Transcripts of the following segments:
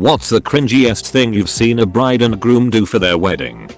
What's the cringiest thing you've seen a bride and groom do for their wedding?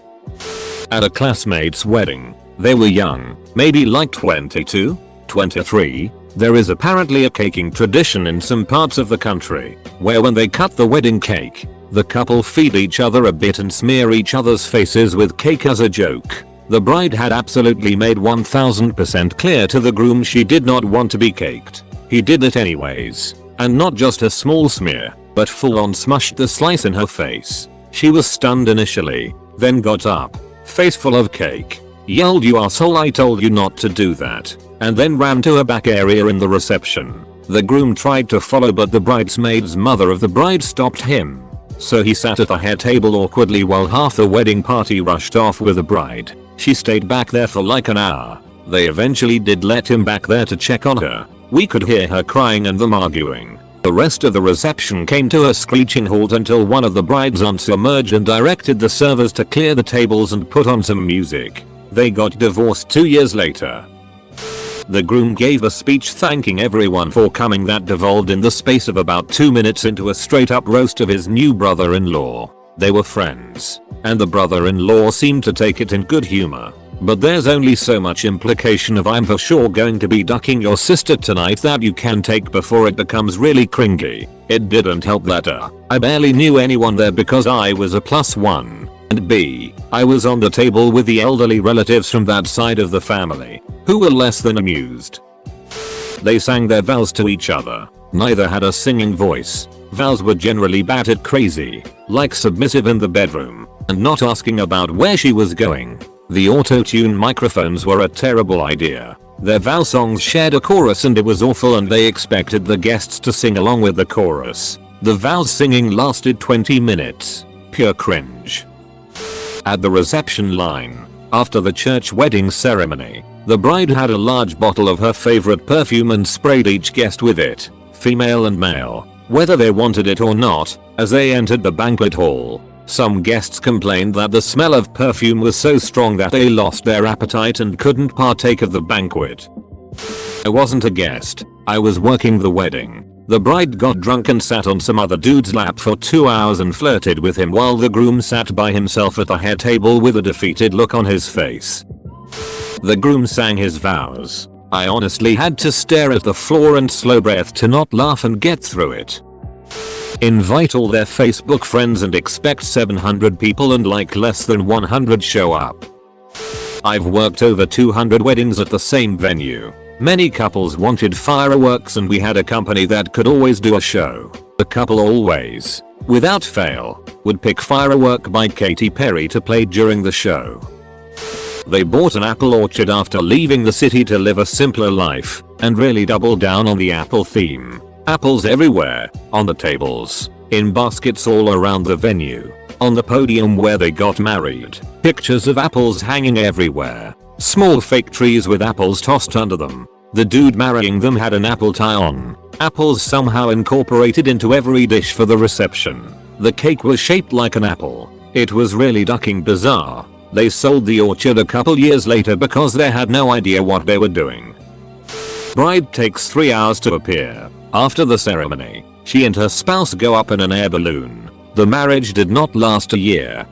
At a classmate's wedding, they were young, maybe like 22, 23, there is apparently a caking tradition in some parts of the country, where when they cut the wedding cake, the couple feed each other a bit and smear each other's faces with cake as a joke. The bride had absolutely made 1000% clear to the groom she did not want to be caked. He did it anyways, and not just a small smear, but full on smushed the slice in her face. She was stunned initially, then got up, face full of cake, yelled, "You asshole, I told you not to do that," and then ran to a back area in the reception. The groom tried to follow, but the bridesmaid's mother of the bride stopped him. So he sat at the head table awkwardly while half the wedding party rushed off with the bride. She stayed back there for like an hour. They eventually did let him back there to check on her. We could hear her crying and them arguing. The rest of the reception came to a screeching halt until one of the bride's aunts emerged and directed the servers to clear the tables and put on some music. They got divorced 2 years later. The groom gave a speech thanking everyone for coming that devolved in the space of about 2 minutes into a straight up roast of his new brother-in-law. They were friends, and the brother-in-law seemed to take it in good humor. But there's only so much implication of "I'm for sure going to be ducking your sister tonight" that you can take before it becomes really cringy. It didn't help that I barely knew anyone there because I was a +1, and B, I was on the table with the elderly relatives from that side of the family, who were less than amused. They sang their vows to each other. Neither had a singing voice. Vows were generally battered crazy, like submissive in the bedroom, and not asking about where she was going. The auto-tune microphones were a terrible idea. Their vow songs shared a chorus and it was awful, and they expected the guests to sing along with the chorus. The vows singing lasted 20 minutes. Pure cringe. At the reception line, after the church wedding ceremony, the bride had a large bottle of her favorite perfume and sprayed each guest with it, female and male, whether they wanted it or not, as they entered the banquet hall. Some guests complained that the smell of perfume was so strong that they lost their appetite and couldn't partake of the banquet. I wasn't a guest, I was working the wedding. The bride got drunk and sat on some other dude's lap for 2 hours and flirted with him while the groom sat by himself at the head table with a defeated look on his face. The groom sang his vows. I honestly had to stare at the floor and slow breath to not laugh and get through it. Invite all their Facebook friends and expect 700 people and like less than 100 show up. I've worked over 200 weddings at the same venue. Many couples wanted fireworks and we had a company that could always do a show. The couple always, without fail, would pick Firework by Katy Perry to play during the show. They bought an apple orchard after leaving the city to live a simpler life, and really doubled down on the apple theme. Apples everywhere, on the tables, in baskets all around the venue, on the podium where they got married, pictures of apples hanging everywhere, small fake trees with apples tossed under them. The dude marrying them had an apple tie on, apples somehow incorporated into every dish for the reception. The cake was shaped like an apple. It was really ducking bizarre. They sold the orchard a couple years later because they had no idea what they were doing. Bride takes 3 hours to appear. After the ceremony, she and her spouse go up in an air balloon. The marriage did not last a year.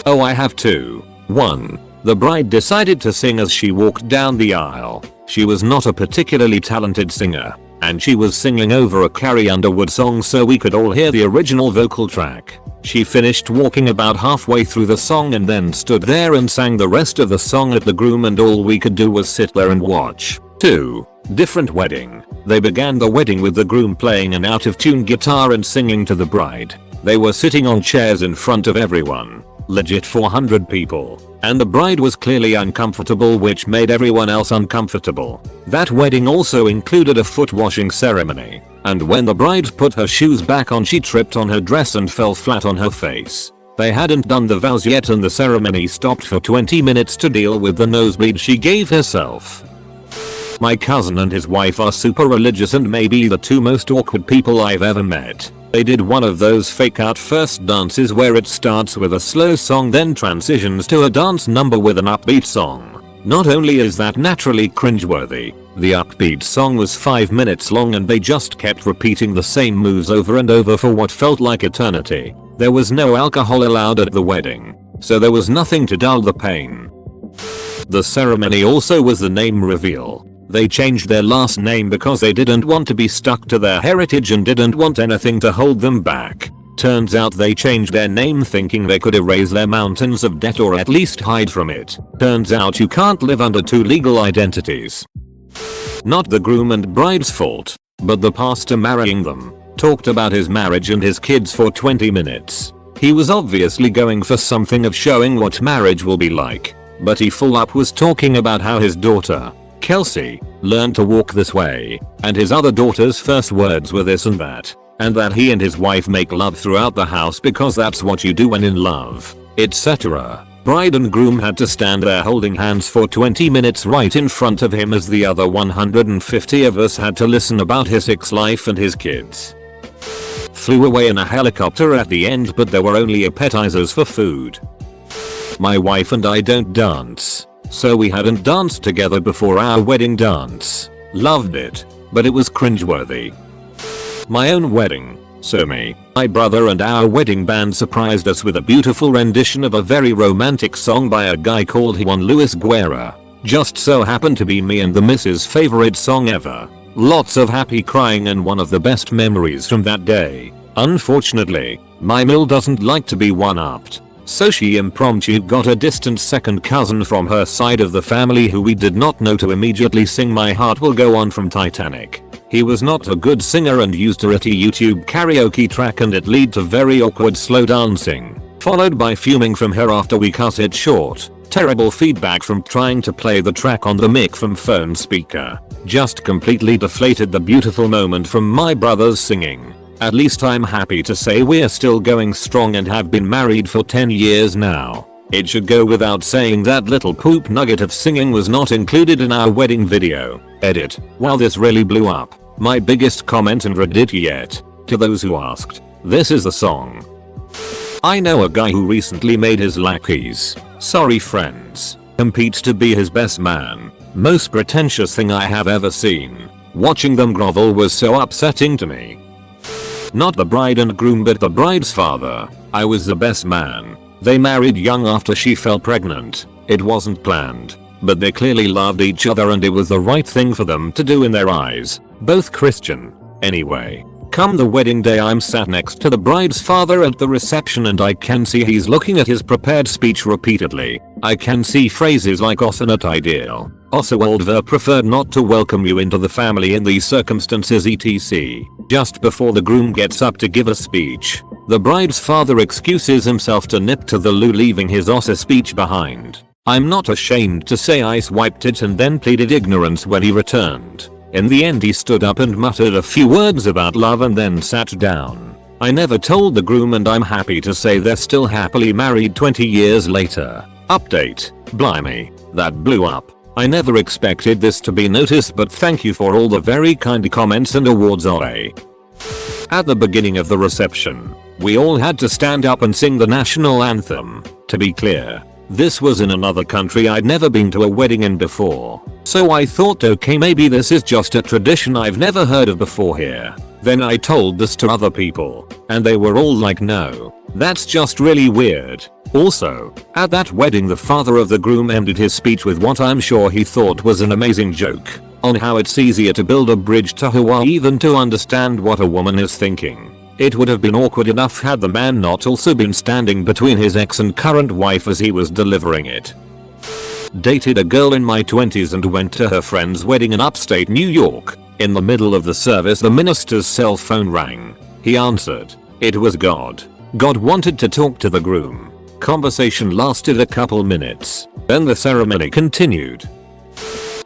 Oh, I have two. 1. The bride decided to sing as she walked down the aisle. She was not a particularly talented singer, and she was singing over a Carrie Underwood song so we could all hear the original vocal track. She finished walking about halfway through the song and then stood there and sang the rest of the song at the groom, and all we could do was sit there and watch. 2. Different wedding. They began the wedding with the groom playing an out-of-tune guitar and singing to the bride. They were sitting on chairs in front of everyone. Legit 400 people. And the bride was clearly uncomfortable, which made everyone else uncomfortable. That wedding also included a foot washing ceremony. And when the bride put her shoes back on, she tripped on her dress and fell flat on her face. They hadn't done the vows yet and the ceremony stopped for 20 minutes to deal with the nosebleed she gave herself. My cousin and his wife are super religious and maybe the two most awkward people I've ever met. They did one of those fake out first dances where it starts with a slow song then transitions to a dance number with an upbeat song. Not only is that naturally cringeworthy, The upbeat song was 5 minutes long and they just kept repeating the same moves over and over for what felt like eternity. There was no alcohol allowed at the wedding, so there was nothing to dull the pain. The ceremony also was the name reveal. They changed their last name because they didn't want to be stuck to their heritage and didn't want anything to hold them back. Turns out they changed their name thinking they could erase their mountains of debt or at least hide from it. Turns out you can't live under two legal identities. Not the groom and bride's fault, but the pastor marrying them talked about his marriage and his kids for 20 minutes. He was obviously going for something of showing what marriage will be like, but he full up was talking about how his daughter, Kelsey, learned to walk this way, and his other daughter's first words were this and that he and his wife make love throughout the house because that's what you do when in love, etc. Bride and groom had to stand there holding hands for 20 minutes right in front of him as the other 150 of us had to listen about his ex life and his kids. Flew away in a helicopter at the end, but there were only appetizers for food. My wife and I don't dance, so we hadn't danced together before our wedding dance. Loved it, but it was cringeworthy. My own wedding, so me, my brother and our wedding band surprised us with a beautiful rendition of a very romantic song by a guy called Juan Luis Guerra. Just so happened to be me and the missus' favorite song ever. Lots of happy crying and one of the best memories from that day. Unfortunately, my Mill doesn't like to be one-upped, so she impromptu got a distant second cousin from her side of the family who we did not know to immediately sing My Heart Will Go On from Titanic. He was not a good singer and used a ratty YouTube karaoke track and it led to very awkward slow dancing, followed by fuming from her after we cut it short. Terrible feedback from trying to play the track on the mic from phone speaker. Just completely deflated the beautiful moment from my brother's singing. At least I'm happy to say we're still going strong and have been married for 10 years now. It should go without saying that little poop nugget of singing was not included in our wedding video. Edit. While this really blew up, my biggest comment in Reddit yet. To those who asked, this is the song. I know a guy who recently made his lackeys, sorry friends, compete to be his best man. Most pretentious thing I have ever seen. Watching them grovel was so upsetting to me. Not the bride and groom but the bride's father. I was the best man. They married young after she fell pregnant. It wasn't planned, but they clearly loved each other and it was the right thing for them to do in their eyes. Both Christian. Anyway, come the wedding day I'm sat next to the bride's father at the reception and I can see he's looking at his prepared speech repeatedly. I can see phrases like often not ideal. Also Oliver preferred not to welcome you into the family in these circumstances etc. Just before the groom gets up to give a speech, the bride's father excuses himself to nip to the loo leaving his awesome speech behind. I'm not ashamed to say I swiped it and then pleaded ignorance when he returned. In the end he stood up and muttered a few words about love and then sat down. I never told the groom and I'm happy to say they're still happily married 20 years later. Update. Blimey, that blew up. I never expected this to be noticed but thank you for all the very kind comments and awards OA. At the beginning of the reception, we all had to stand up and sing the national anthem. To be clear, this was in another country I'd never been to a wedding in before. So I thought okay maybe this is just a tradition I've never heard of before here. Then I told this to other people, and they were all like no, that's just really weird. Also, at that wedding the father of the groom ended his speech with what I'm sure he thought was an amazing joke on how it's easier to build a bridge to Hawaii than to understand what a woman is thinking. It would have been awkward enough had the man not also been standing between his ex and current wife as he was delivering it. Dated a girl in my 20s and went to her friend's wedding in upstate New York. In the middle of the service the minister's cell phone rang. He answered. It was God. God wanted to talk to the groom. Conversation lasted a couple minutes. Then the ceremony continued.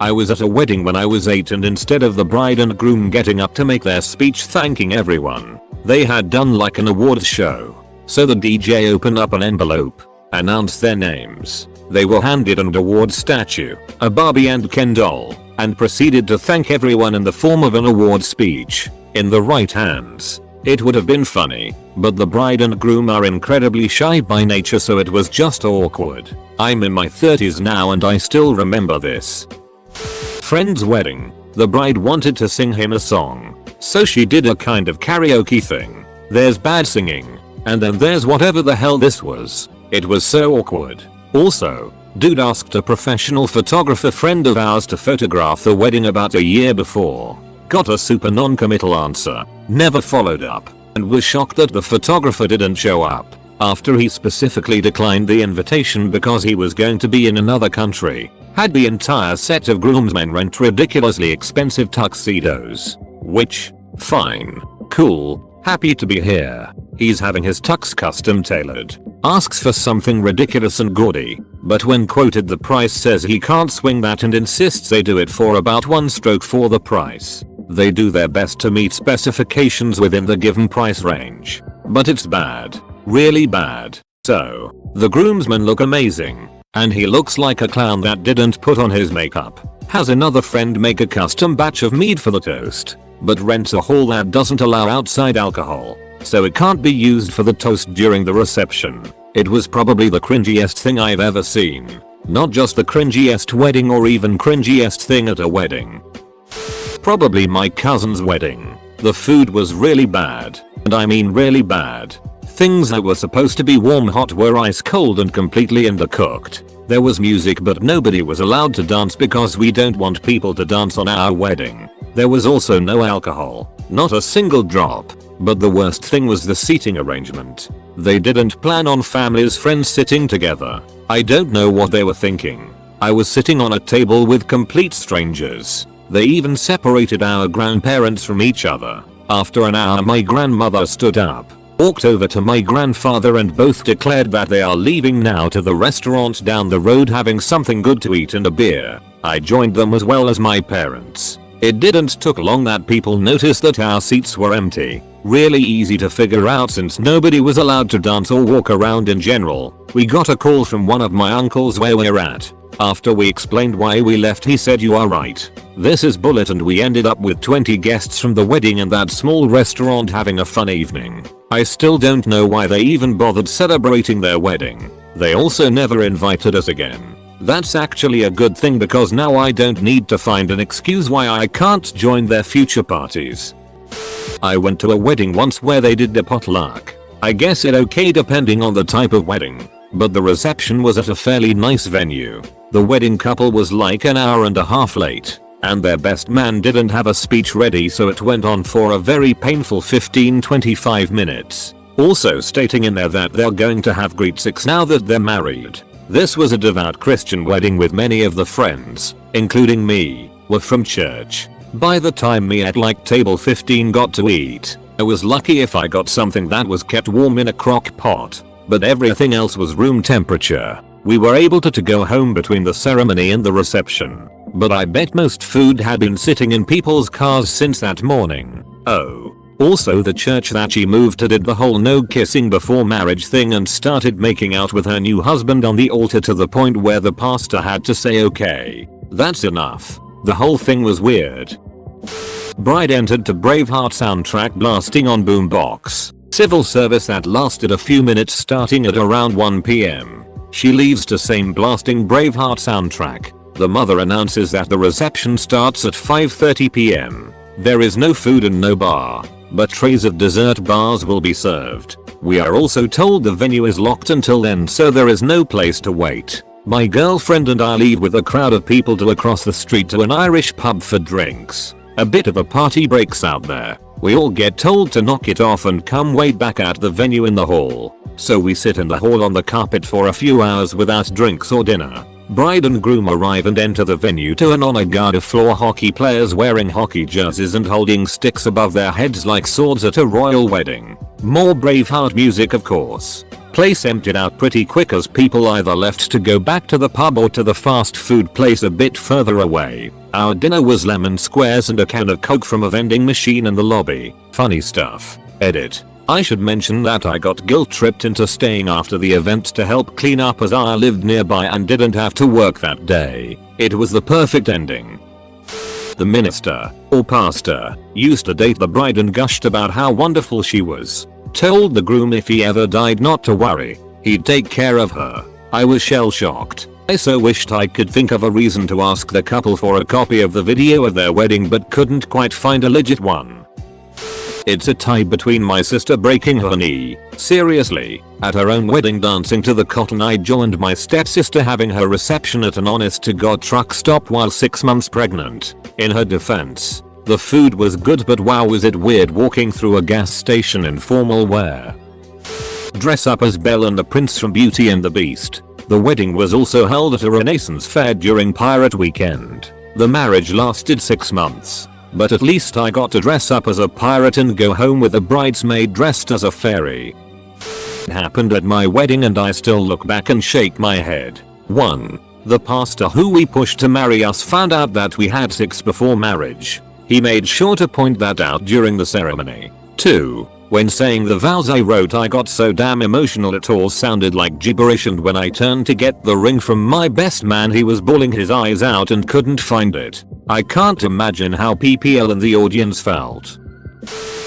I was at a wedding when I was 8 and instead of the bride and groom getting up to make their speech thanking everyone, they had done like an awards show. So the DJ opened up an envelope, announced their names. They were handed an award statue, a Barbie and Ken doll, and proceeded to thank everyone in the form of an award speech. In the right hands, it would have been funny, but the bride and groom are incredibly shy by nature so it was just awkward. I'm in my 30s now and I still remember this. Friend's wedding. The bride wanted to sing him a song, so she did a kind of karaoke thing. There's bad singing, and then there's whatever the hell this was. It was so awkward. Also, dude asked a professional photographer friend of ours to photograph the wedding about a year before. Got a super non-committal answer, never followed up, and was shocked that the photographer didn't show up after he specifically declined the invitation because he was going to be in another country. Had the entire set of groomsmen rent ridiculously expensive tuxedos. Which, fine, cool, happy to be here. He's having his tux custom tailored. Asks for something ridiculous and gaudy, but when quoted the price says he can't swing that and insists they do it for about one stroke for the price. They do their best to meet specifications within the given price range, but it's bad. Really bad. So, the groomsmen look amazing, and he looks like a clown that didn't put on his makeup. Has another friend make a custom batch of mead for the toast, but rents a hall that doesn't allow outside alcohol, so it can't be used for the toast during the reception. It was probably the cringiest thing I've ever seen. Not just the cringiest wedding or even cringiest thing at a wedding. Probably my cousin's wedding. The food was really bad, and I mean really bad. Things that were supposed to be warm hot were ice cold and completely undercooked. There was music but nobody was allowed to dance because we don't want people to dance on our wedding. There was also no alcohol, not a single drop. But the worst thing was the seating arrangement. They didn't plan on families friends sitting together. I don't know what they were thinking. I was sitting on a table with complete strangers. They even separated our grandparents from each other. After an hour my grandmother stood up, walked over to my grandfather and both declared that they are leaving now to the restaurant down the road having something good to eat and a beer. I joined them as well as my parents. It didn't took long that people noticed that our seats were empty. Really easy to figure out since nobody was allowed to dance or walk around in general. We got a call from one of my uncles where we're at. After we explained why we left he said you are right. This is bullet and we ended up with 20 guests from the wedding and that small restaurant having a fun evening. I still don't know why they even bothered celebrating their wedding. They also never invited us again. That's actually a good thing because now I don't need to find an excuse why I can't join their future parties. I went to a wedding once where they did the potluck. I guess it okay depending on the type of wedding, but the reception was at a fairly nice venue. The wedding couple was like an hour and a half late, and their best man didn't have a speech ready so it went on for a very painful 15-25 minutes. Also stating in there that they're going to have great sex now that they're married. This was a devout Christian wedding with many of the friends, including me, were from church. By the time me at like table 15 got to eat, I was lucky if I got something that was kept warm in a crock pot, but everything else was room temperature. We were able to go home between the ceremony and the reception, but I bet most food had been sitting in people's cars since that morning. Oh. Also the church that she moved to did the whole no kissing before marriage thing and started making out with her new husband on the altar to the point where the pastor had to say okay, that's enough. The whole thing was weird. Bride entered to Braveheart soundtrack blasting on boombox. Civil service that lasted a few minutes starting at around 1 PM. She leaves to same blasting Braveheart soundtrack. The mother announces that the reception starts at 5:30 PM. There is no food and no bar, but trays of dessert bars will be served. We are also told the venue is locked until then so there is no place to wait. My girlfriend and I leave with a crowd of people to across the street to an Irish pub for drinks. A bit of a party breaks out there. We all get told to knock it off and come wait back at the venue in the hall. So we sit in the hall on the carpet for a few hours without drinks or dinner. Bride and groom arrive and enter the venue to an honor guard of floor hockey players wearing hockey jerseys and holding sticks above their heads like swords at a royal wedding. More Braveheart music of course. Place emptied out pretty quick as people either left to go back to the pub or to the fast food place a bit further away. Our dinner was lemon squares and a can of Coke from a vending machine in the lobby. Funny stuff. Edit. I should mention that I got guilt tripped into staying after the event to help clean up as I lived nearby and didn't have to work that day. It was the perfect ending. The minister, or pastor, used to date the bride and gushed about how wonderful she was. Told the groom if he ever died not to worry, he'd take care of her. I was shell shocked. I so wished I could think of a reason to ask the couple for a copy of the video of their wedding but couldn't quite find a legit one. It's a tie between my sister breaking her knee, seriously, at her own wedding dancing to the Cotton Eye Joe, and my stepsister having her reception at an honest to god truck stop while 6 months pregnant. In her defense, the food was good, but wow was it weird walking through a gas station in formal wear. Dress up as Belle and the Prince from Beauty and the Beast. The wedding was also held at a Renaissance fair during Pirate Weekend. The marriage lasted 6 months. But at least I got to dress up as a pirate and go home with a bridesmaid dressed as a fairy. It happened at my wedding and I still look back and shake my head. 1. The pastor who we pushed to marry us found out that we had sex before marriage. He made sure to point that out during the ceremony. 2. When saying the vows I wrote, I got so damn emotional it all sounded like gibberish, and when I turned to get the ring from my best man he was bawling his eyes out and couldn't find it. I can't imagine how PPL and the audience felt.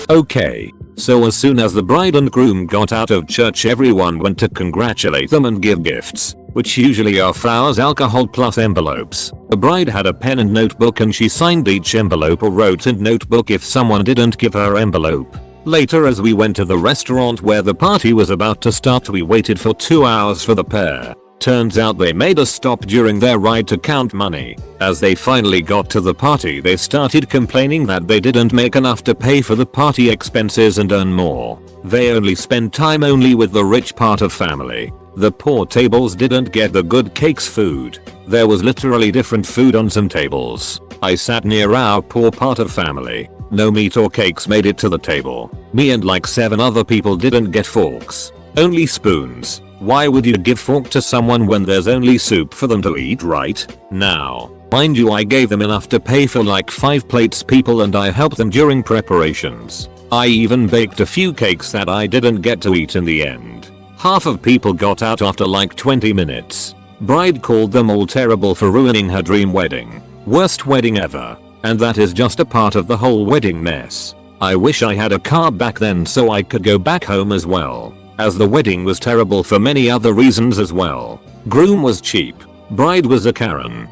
Okay, so as soon as the bride and groom got out of church, everyone went to congratulate them and give gifts, which usually are flowers, alcohol plus envelopes. The bride had a pen and notebook and she signed each envelope or wrote in notebook if someone didn't give her envelope. Later, as we went to the restaurant where the party was about to start, we waited for 2 hours for the pair. Turns out they made a stop during their ride to count money. As they finally got to the party, they started complaining that they didn't make enough to pay for the party expenses and earn more. They only spend time only with the rich part of family. The poor tables didn't get the good cakes food. There was literally different food on some tables. I sat near our poor part of family. No meat or cakes made it to the table. Me and like 7 other people didn't get forks. Only spoons. Why would you give fork to someone when there's only soup for them to eat right now? Mind you, I gave them enough to pay for like 5 plates people and I helped them during preparations. I even baked a few cakes that I didn't get to eat in the end. Half of people got out after like 20 minutes. Bride called them all terrible for ruining her dream wedding. Worst wedding ever. And that is just a part of the whole wedding mess. I wish I had a car back then so I could go back home as well, as the wedding was terrible for many other reasons as well. Groom was cheap. Bride was a Karen.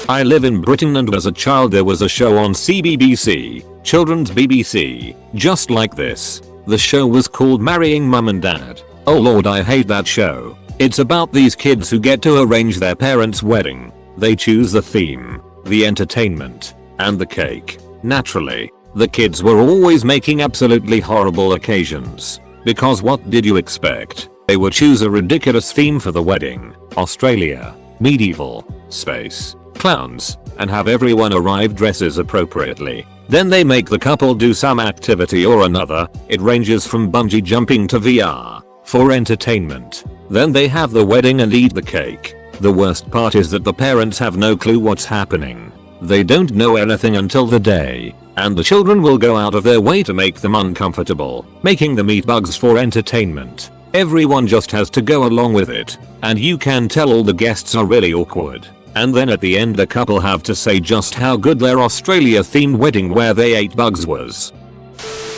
I live in Britain and as a child there was a show on CBBC, children's BBC, just like this. The show was called Marrying Mum and Dad. Oh lord, I hate that show. It's about these kids who get to arrange their parents' wedding. They choose the theme, the entertainment, and the cake. Naturally, the kids were always making absolutely horrible occasions. Because what did you expect? They would choose a ridiculous theme for the wedding. Australia, medieval, space, clowns, and have everyone arrive dresses appropriately. Then they make the couple do some activity or another. It ranges from bungee jumping to VR, for entertainment. Then they have the wedding and eat the cake. The worst part is that the parents have no clue what's happening. They don't know anything until the day, and the children will go out of their way to make them uncomfortable, making them eat bugs for entertainment. Everyone just has to go along with it, and you can tell all the guests are really awkward. And then at the end the couple have to say just how good their Australia themed wedding where they ate bugs was.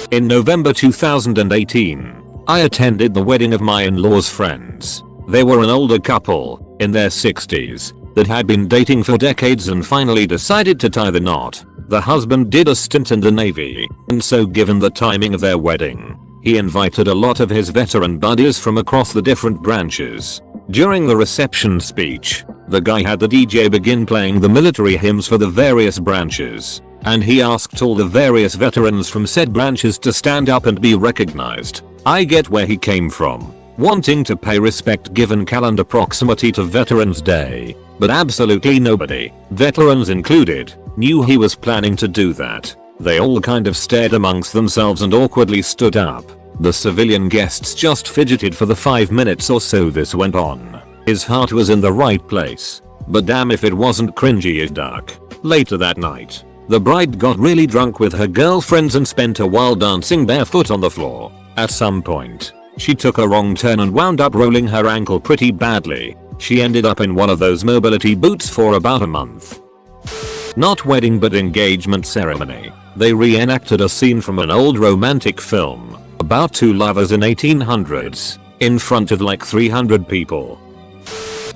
In November 2018, I attended the wedding of my in-laws' friends. They were an older couple, in their 60s, that had been dating for decades and finally decided to tie the knot. The husband did a stint in the Navy, and so given the timing of their wedding, he invited a lot of his veteran buddies from across the different branches. During the reception speech, the guy had the DJ begin playing the military hymns for the various branches, and he asked all the various veterans from said branches to stand up and be recognized. I get where he came from, wanting to pay respect given calendar proximity to Veterans Day, but absolutely nobody, veterans included, knew he was planning to do that. They all kind of stared amongst themselves and awkwardly stood up. The civilian guests just fidgeted for the 5 minutes or so this went on. His heart was in the right place, but damn if it wasn't cringy as duck. Later that night, the bride got really drunk with her girlfriends and spent a while dancing barefoot on the floor. At some point, she took a wrong turn and wound up rolling her ankle pretty badly. She ended up in one of those mobility boots for about a month. Not wedding but engagement ceremony. They reenacted a scene from an old romantic film about 2 lovers in 1800s in front of like 300 people.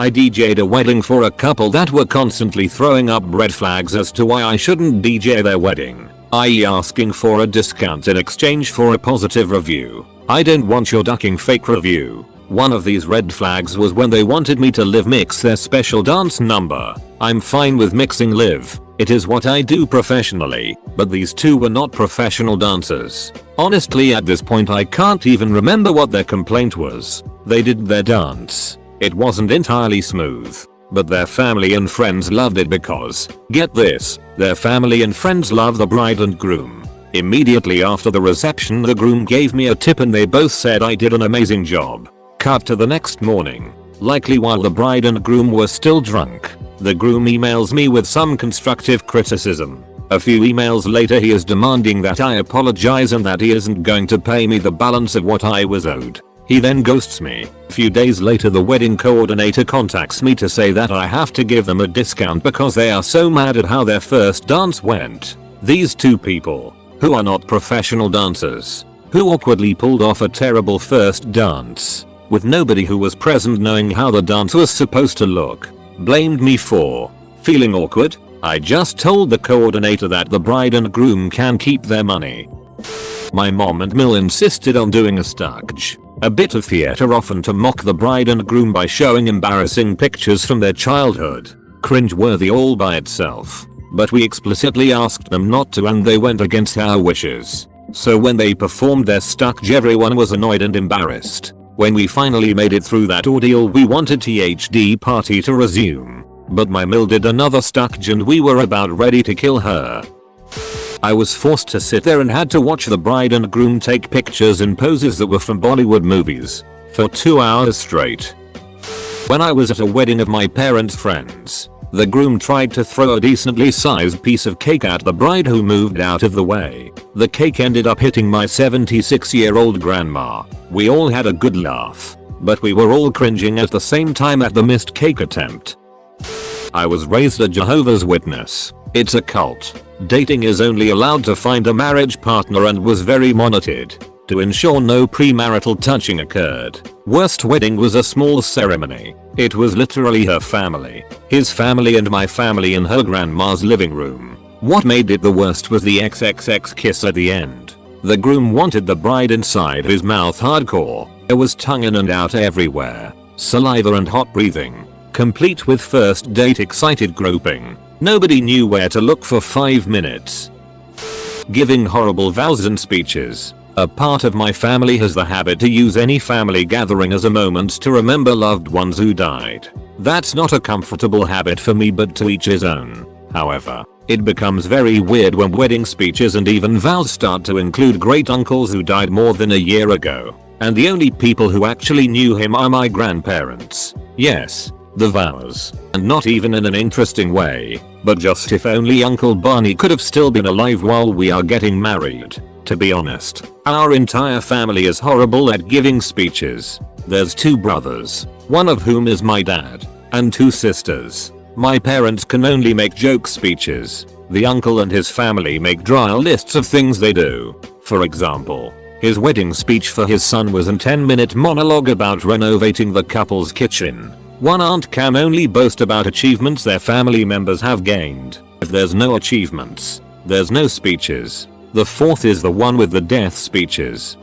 I DJ'd a wedding for a couple that were constantly throwing up red flags as to why I shouldn't DJ their wedding, i.e. asking for a discount in exchange for a positive review. I don't want your ducking fake review. One of these red flags was when they wanted me to live mix their special dance number. I'm fine with mixing live. It is what I do professionally, but these two were not professional dancers. Honestly, at this point I can't even remember what their complaint was. They did their dance. It wasn't entirely smooth, but their family and friends loved it because, get this, their family and friends love the bride and groom. Immediately after the reception, the groom gave me a tip and they both said I did an amazing job. Cut to the next morning. Likely while the bride and groom were still drunk, the groom emails me with some constructive criticism. A few emails later he is demanding that I apologize and that he isn't going to pay me the balance of what I was owed. He then ghosts me. A few days later the wedding coordinator contacts me to say that I have to give them a discount because they are so mad at how their first dance went. These two people, who are not professional dancers, who awkwardly pulled off a terrible first dance, with nobody who was present knowing how the dance was supposed to look, blamed me for feeling awkward. I just told the coordinator that the bride and groom can keep their money. My mom and Mill insisted on doing a stagge, a bit of theater often to mock the bride and groom by showing embarrassing pictures from their childhood. Cringe-worthy all by itself. But we explicitly asked them not to and they went against our wishes. So when they performed their stagge everyone was annoyed and embarrassed. When we finally made it through that ordeal we wanted THD party to resume. But my Mill did another stagge and we were about ready to kill her. I was forced to sit there and had to watch the bride and groom take pictures in poses that were from Bollywood movies for 2 hours straight. When I was at a wedding of my parents' friends, the groom tried to throw a decently sized piece of cake at the bride who moved out of the way. The cake ended up hitting my 76-year-old grandma. We all had a good laugh, but we were all cringing at the same time at the missed cake attempt. I was raised a Jehovah's Witness. It's a cult. Dating is only allowed to find a marriage partner and was very monitored to ensure no premarital touching occurred. Worst wedding was a small ceremony. It was literally her family, his family and my family in her grandma's living room. What made it the worst was the XXX kiss at the end. The groom wanted the bride inside his mouth hardcore. There was tongue in and out everywhere, saliva and hot breathing, complete with first date excited groping. Nobody knew where to look for 5 minutes. Giving horrible vows and speeches. A part of my family has the habit to use any family gathering as a moment to remember loved ones who died. That's not a comfortable habit for me, but to each his own. However, it becomes very weird when wedding speeches and even vows start to include great uncles who died more than a year ago. And the only people who actually knew him are my grandparents. Yes, the vows. And not even in an interesting way, but just if only Uncle Barney could have still been alive while we are getting married. To be honest, our entire family is horrible at giving speeches. There's 2 brothers, one of whom is my dad, and 2 sisters. My parents can only make joke speeches. The uncle and his family make dry lists of things they do. For example, his wedding speech for his son was a 10-minute monologue about renovating the couple's kitchen. One aunt can only boast about achievements their family members have gained. If there's no achievements, there's no speeches. The 4th is the one with the death speeches.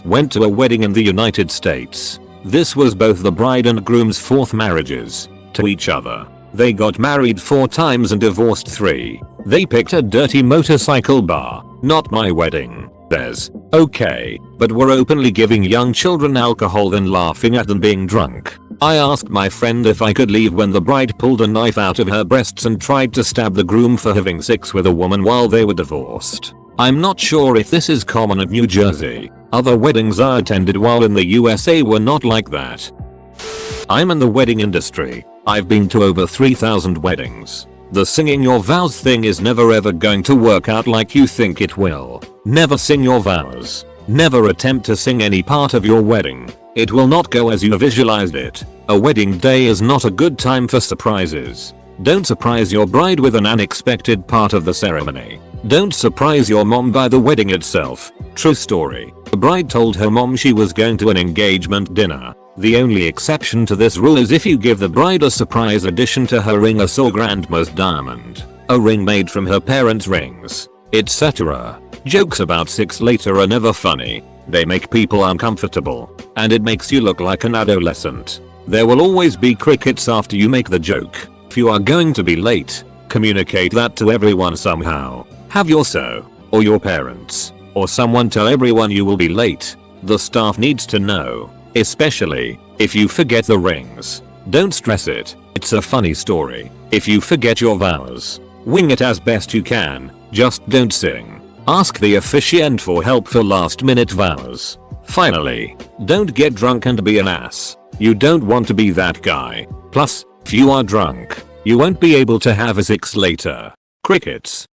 Went to a wedding in the United States. This was both the bride and groom's 4th marriages to each other. They got married 4 times and divorced 3. They picked a dirty motorcycle bar. Not my wedding. There's okay, but were openly giving young children alcohol and laughing at them being drunk. I asked my friend if I could leave when the bride pulled a knife out of her breasts and tried to stab the groom for having sex with a woman while they were divorced. I'm not sure if this is common in New Jersey. Other weddings I attended while in the USA were not like that. I'm in the wedding industry. I've been to over 3,000 weddings. The singing your vows thing is never ever going to work out like you think it will. Never sing your vows. Never attempt to sing any part of your wedding. It will not go as you visualized it. A wedding day is not a good time for surprises. Don't surprise your bride with an unexpected part of the ceremony. Don't surprise your mom by the wedding itself. True story. The bride told her mom she was going to an engagement dinner. The only exception to this rule is if you give the bride a surprise addition to her ring, a saw grandma's diamond, a ring made from her parents' rings, etc. Jokes about sex later are never funny. They make people uncomfortable, and it makes you look like an adolescent. There will always be crickets after you make the joke. If you are going to be late, communicate that to everyone somehow. Have your so, or your parents, or someone tell everyone you will be late. The staff needs to know, especially if you forget the rings. Don't stress it, it's a funny story. If you forget your vows, wing it as best you can, just don't sing. Ask the officiant for help for last minute vows. Finally, don't get drunk and be an ass. You don't want to be that guy. Plus, if you are drunk, you won't be able to have sex later. Crickets.